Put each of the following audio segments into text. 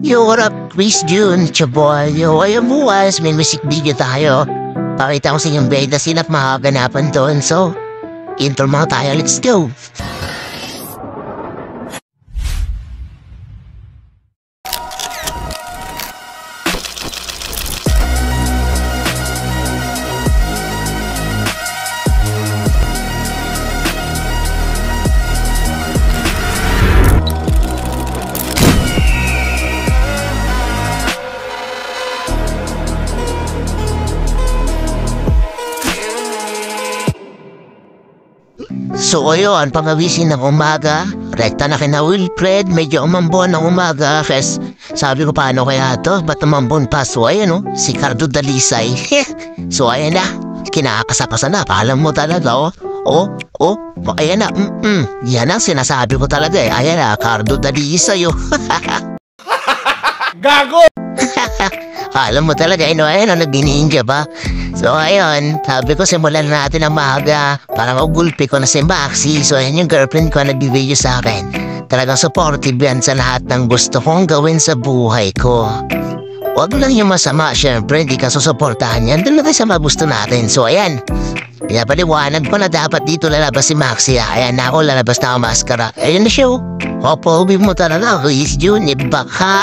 Yo, what up, Chris June, boy. Yo, ayun bukas, may music video tayo. Pakita ko sa inyong beda sinap makaganapan doon. So, intro mga tayo, let's go! So ayun, pangawisin ng umaga, rekta na kina Wilfred, medyo umambon ng umaga, kasi sabi ko paano kaya to, ba't umambon pa? So ayun si Cardo Dalisay, so ayun na, kinakasakasa na, paalam mo talaga ayan na, yan ang sinasabi ko talaga ayan na, Cardo Dalisay Gago! Alam mo talaga, ayan nag-ninja ba? So ayun, sabi ko simulan natin ang maaga para magulpi ko na si Maxi. So ayun yung girlfriend ko na nag-video sa akin. Talagang supportive yan sa lahat ng gusto kong gawin sa buhay ko. Huwag lang yung masama, syempre hindi ka susuportahan yan. Doon na tayo sa mga gusto natin. So ayan, pinapaliwanag ko na dapat dito lalabas si Maxi. Ayan na ako, lalabas na ako maskara. Ayun na siya. Pogi mo talaga, Chris June, baka.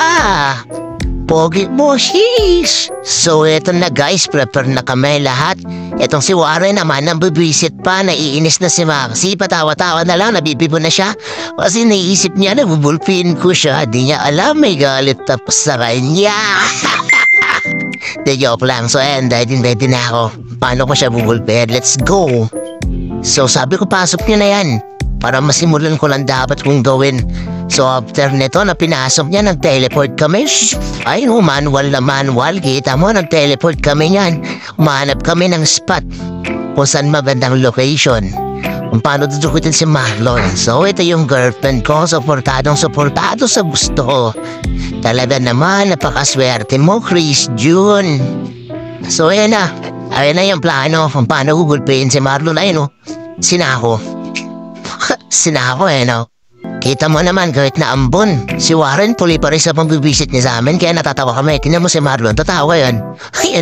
Pogi mo, sheesh! So eto na guys, prepare na kami lahat. Etong si Warren naman, nambibwisit pa, naiinis na si Maxi, patawa-tawa na lang, nabibibo na siya. Kasi naisip niya na bubulpin ko siya, di niya alam may galit tapos sa kanya. De joke lang, so ayan, ready na ako. Paano ko siya bubulpin? Let's go! So sabi ko, pasok niya na yan. Para masimulan ko lang dapat kong gawin. So after nito na pinasok niya, nag-teleport kami. Ay manual na manual. Kita mo, nag-teleport kami niyan. Umahanap kami ng spot kung saan magandang location. Kung paano tutukutin si Marlon. So ito yung girlfriend ko, suportado sa gusto ko. Talaga naman, napakaswerte mo, Chris June. So ayan na yung plano kung paano gugulpiin si Marlon. Ayun Sinako Kita mo naman kahit na ambon. Si Warren puli pa rin sa pagbibisit niya sa amin, kaya natatawa kami. Tingnan mo si Marlon, tatawa yan. Ay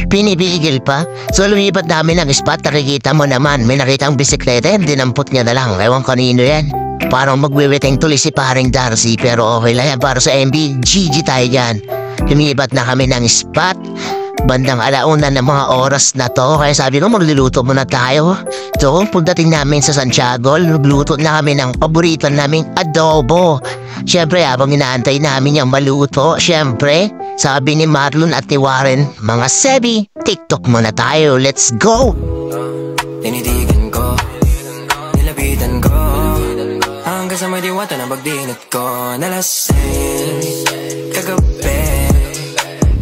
pinibigil pa. So lumipat namin ng spot, nakikita mo naman. May nakitang bisikleta yan, dinampot niya na lang. Ewan kanino yan. Parang magwiwiteng tuloy si paring Darcy, pero okay lang yan. Para sa MB, GG tayo dyan. Lumipat na kami ng spot. Bandang alauna ng mga oras na to, kaya sabi ko magluluto muna tayo. So pagdating namin sa Santiago, nagluto na kami ng paborito naming adobo. Siyempre habang inaantay namin yung maluto, siyempre sabi ni Marlon at ni Warren, mga Sebi, TikTok muna tayo, let's go! Tinitigan ko, nilapitan ko, hanggang sa may diwata na pagdinit ko. Nalasing kagabi,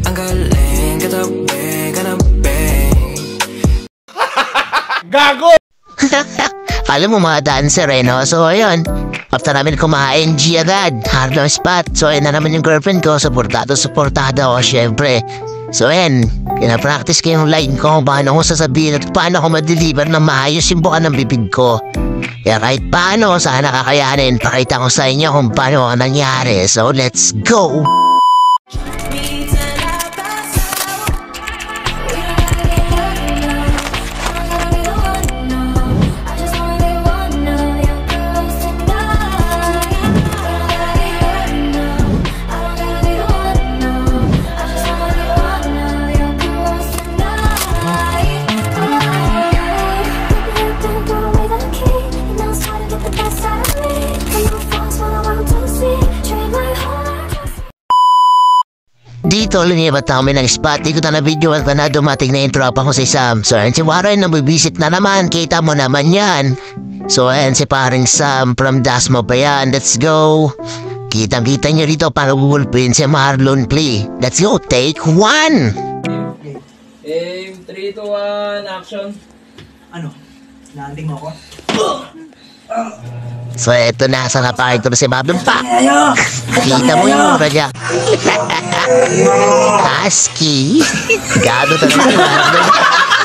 ang galing Gago! Alam mo mga dancer So ayun, after namin kumain, G agad, hardong spot. So ayun na naman yung girlfriend ko, suportado ako syempre. So ayun, pinapractice ko yung line ko, paano ko sasabihin at paano ko ma-deliver na maayos yung buka ng bibig ko. Kaya kahit paano, sana kakayanin, pakita ko sa inyo kung paano nangyari. So let's go! Dito, lumipat kami ng spot. Di ko na na-videoan ka na dumating na yung tropa ko si Sam. So, ayan si Warren, nabibisit na naman. Kita mo naman yan. So, ayan si paring Sam from Dasmo pa yan. Let's go. Kitang-kita nyo dito para gugulpin si Marlon Play. Let's go, take one! Aim, 3, 2, 1, action. Ano? Naanting mo ako? So, eto na. Sa napakito na si Marlon pa. Kita mo yung mura niya. Husky. Gado talaga si Marlon.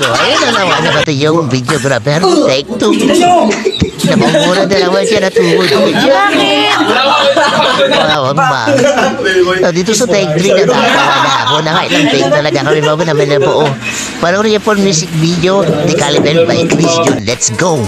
So, ayun na naman. Ito yung videographer. Take 2. Napamura dalawa siya na tuhod. Wala ba? So, dito sa take 3 na talaga ako. Nakailang take talaga kami bago namin na buo. Panoorin niyo po music video, The Caliban by Chris June. Let's go!